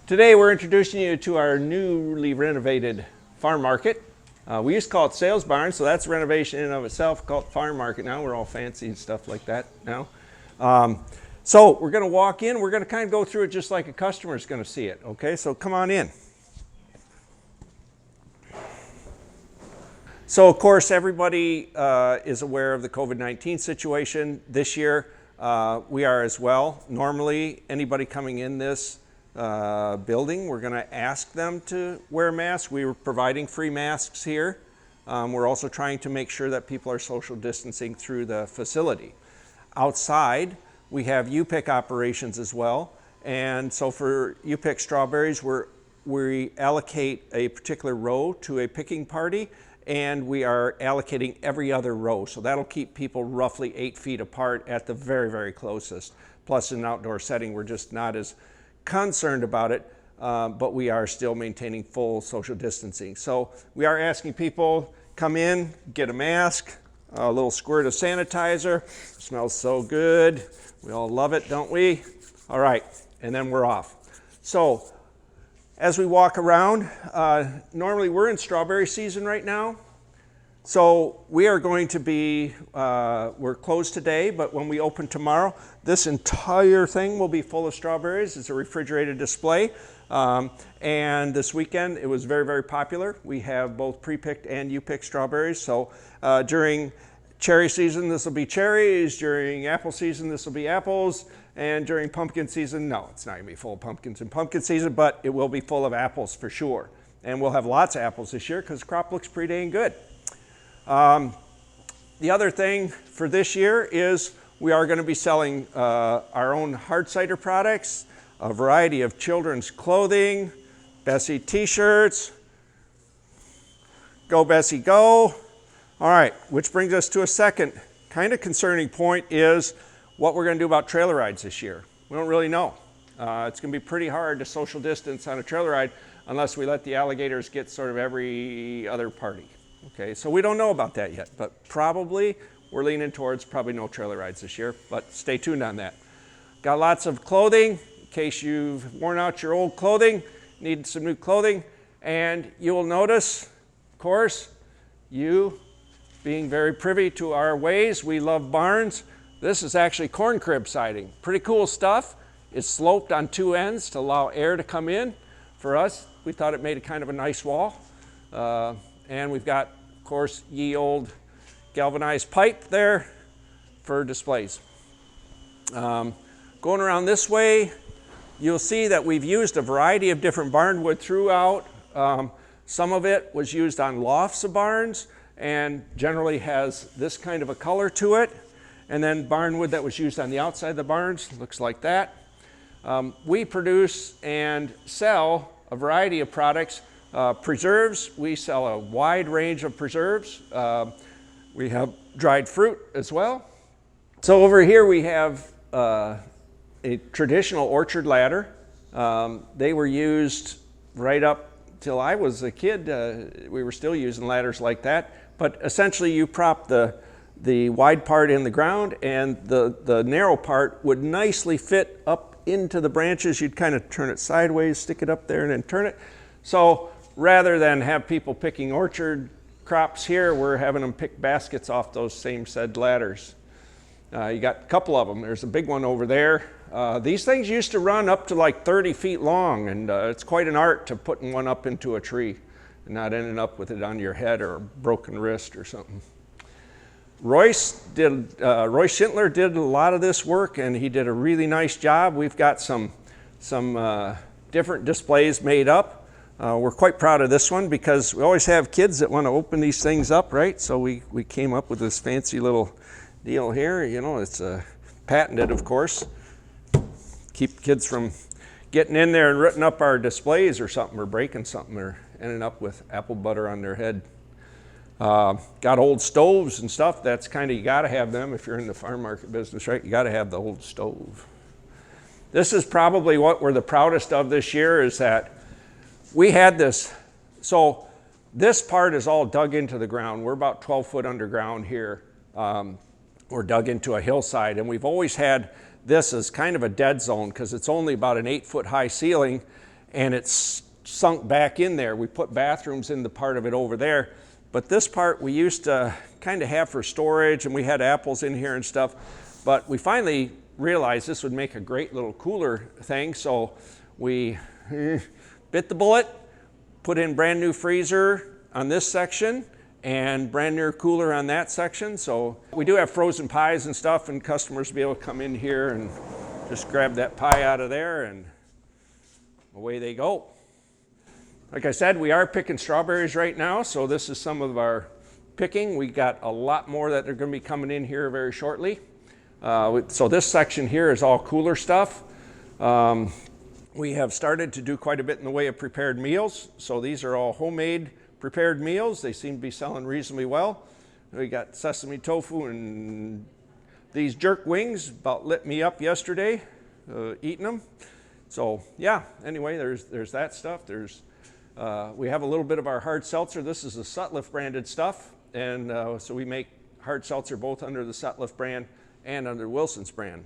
Today we're introducing you to our newly renovated farm market. We used to call it sales barn, so that's a renovation in and of itself, called farm market now. We're all fancy and stuff like that now. So we're going to walk in. We're going to kind of go through it just like a customer is going to see it. Okay, so come on in. So of course everybody is aware of the COVID-19 situation. This year we are as well. Normally anybody coming in this building, we're going to ask them to wear masks. We were providing free masks here. We're also trying to make sure that people are social distancing through the facility. Outside, we have U-pick operations as well. And so for U-pick strawberries, we allocate a particular row to a picking party, and we are allocating every other row. So that'll keep people roughly 8 feet apart at the very, very closest. Plus in an outdoor setting, we're just not as concerned about it, but we are still maintaining full social distancing. So we are asking people, come in, get a mask, a little squirt of sanitizer. It smells so good. We all love it, don't we? All right, and then we're off. So as we walk around, normally we're in strawberry season right now. So we are going to be, we're closed today, but when we open tomorrow, this entire thing will be full of strawberries. It's a refrigerated display. And this weekend, it was very, very popular. We have both pre-picked and U-picked strawberries. So during cherry season, this will be cherries. During apple season, this will be apples. And during pumpkin season, no, it's not going to be full of pumpkins in pumpkin season, but it will be full of apples for sure. And we'll have lots of apples this year because the crop looks pretty dang good. The other thing for this year is we are going to be selling our own hard cider products, a variety of children's clothing, Bessie t-shirts, Go Bessie Go. All right, which brings us to a second kind of concerning point is what we're going to do about trailer rides this year. We don't really know. It's going to be pretty hard to social distance on a trailer ride unless we let the alligators get sort of every other party. Okay, so we don't know about that yet, but probably we're leaning towards probably no trailer rides this year, but stay tuned on that. Got lots of clothing in case you've worn out your old clothing, need some new clothing, and you will notice, of course, you being very privy to our ways, we love barns. This is actually corn crib siding. Pretty cool stuff. It's sloped on two ends to allow air to come in. For us, we thought it made a kind of a nice wall. And we've got, of course, ye old galvanized pipe there for displays. Going around this way, you'll see that we've used a variety of different barn wood throughout. Some of it was used on lofts of barns and generally has this kind of a color to it. And then barn wood that was used on the outside of the barns looks like that. We produce and sell a variety of products. Preserves, we sell a wide range of preserves. We have dried fruit as well. So over here we have a traditional orchard ladder. They were used right up till I was a kid. We were still using ladders like that. But essentially you prop the wide part in the ground and the narrow part would nicely fit up into the branches. You'd kind of turn it sideways, stick it up there and then turn it. So rather than have people picking orchard crops here, we're having them pick baskets off those same said ladders. You got a couple of them. There's a big one over there. These things used to run up to like 30 feet long, and it's quite an art to putting one up into a tree and not ending up with it on your head or a broken wrist or something. Roy Schindler did a lot of this work, and he did a really nice job. We've got some different displays made up. We're quite proud of this one because we always have kids that want to open these things up, right? So we came up with this fancy little deal here. You know, it's patented, of course. Keep kids from getting in there and rutting up our displays or something, or breaking something, or ending up with apple butter on their head. Got old stoves and stuff. That's kind of, you got to have them if you're in the farm market business, right? You got to have the old stove. This is probably what we're the proudest of this year, is that we had this. So this part is all dug into the ground. We're about 12 foot underground here. We're dug into a hillside, and we've always had this as kind of a dead zone because it's only about an 8 foot high ceiling, and it's sunk back in there. We put bathrooms in the part of it over there, but this part we used to kind of have for storage, and we had apples in here and stuff, but we finally realized this would make a great little cooler thing, so we bit the bullet, put in brand new freezer on this section and brand new cooler on that section. So we do have frozen pies and stuff, and customers will be able to come in here and just grab that pie out of there, and away they go. Like I said, we are picking strawberries right now, so this is some of our picking. We got a lot more that are going to be coming in here very shortly. So this section here is all cooler stuff. We have started to do quite a bit in the way of prepared meals. So these are all homemade prepared meals. They seem to be selling reasonably well. We got sesame tofu, and these jerk wings about lit me up yesterday eating them. So yeah, anyway, there's that stuff. We have a little bit of our hard seltzer. This is the Sutliff branded stuff, and so we make hard seltzer both under the Sutliff brand and under Wilson's brand.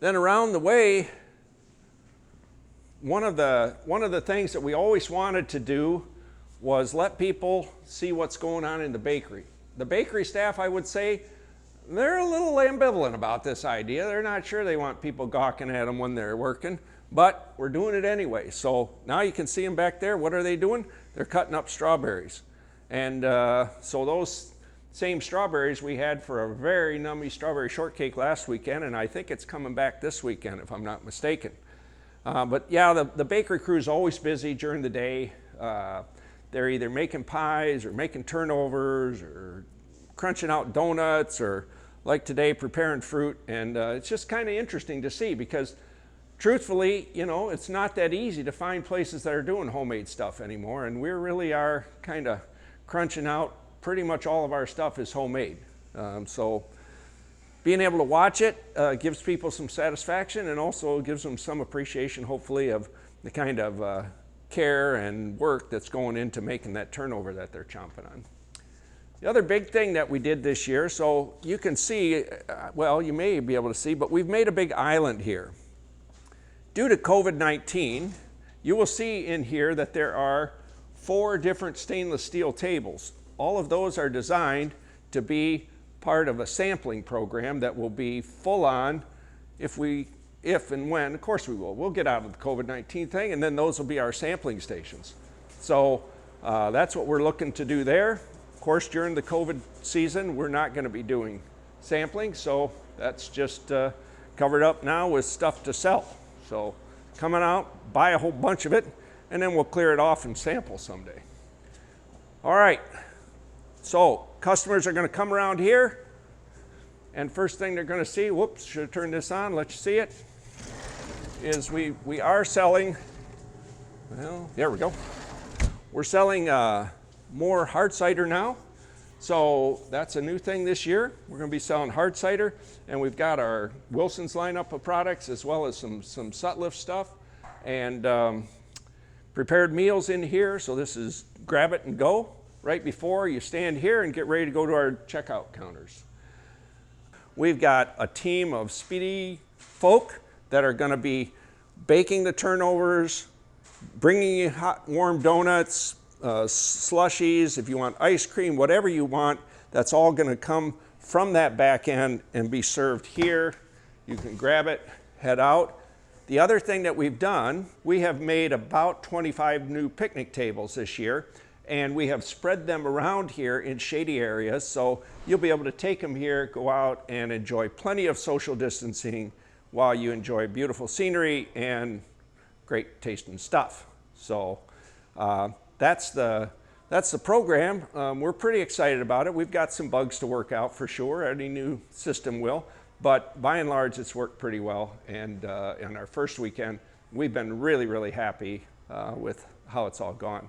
Then around the way, one of the things that we always wanted to do was let people see what's going on in the bakery. The bakery staff, I would say, they're a little ambivalent about this idea. They're not sure they want people gawking at them when they're working, but we're doing it anyway. So now you can see them back there. What are they doing? They're cutting up strawberries. And so those same strawberries we had for a very nummy strawberry shortcake last weekend, and I think it's coming back this weekend if I'm not mistaken. But yeah, the bakery crew is always busy during the day. They're either making pies or making turnovers or crunching out donuts, or like today, preparing fruit. And it's just kind of interesting to see, because truthfully, you know, it's not that easy to find places that are doing homemade stuff anymore. And we really are kind of crunching out. Pretty much all of our stuff is homemade. So being able to watch it gives people some satisfaction, and also gives them some appreciation, hopefully, of the kind of care and work that's going into making that turnover that they're chomping on. The other big thing that we did this year, so you can see, well, you may be able to see, but we've made a big island here. Due to COVID-19, you will see in here that there are 4 different stainless steel tables. All of those are designed to be part of a sampling program that will be full on if and when, of course we will. We'll get out of the COVID-19 thing, and then those will be our sampling stations. So that's what we're looking to do there. Of course, during the COVID season, we're not going to be doing sampling, so that's just covered up now with stuff to sell. So coming out, buy a whole bunch of it, and then we'll clear it off and sample someday. All right, so customers are going to come around here, and first thing they're going to see, whoops, should have turned this on, let you see it, is we are selling, well, there we go. We're selling more hard cider now. So that's a new thing this year. We're going to be selling hard cider, and we've got our Wilson's lineup of products, as well as some Sutliff stuff, and prepared meals in here. So this is grab it and go right before you stand here and get ready to go to our checkout counters. We've got a team of speedy folk that are going to be baking the turnovers, bringing you hot, warm donuts, slushies, if you want ice cream, whatever you want, that's all going to come from that back end and be served here. You can grab it, head out. The other thing that we've done, we have made about 25 new picnic tables this year, and we have spread them around here in shady areas, so you'll be able to take them here, go out and enjoy plenty of social distancing while you enjoy beautiful scenery and great tasting stuff. So that's the program. We're pretty excited about it. We've got some bugs to work out for sure. Any new system will, but by and large, it's worked pretty well. And in our first weekend, we've been really, really happy with how it's all gone.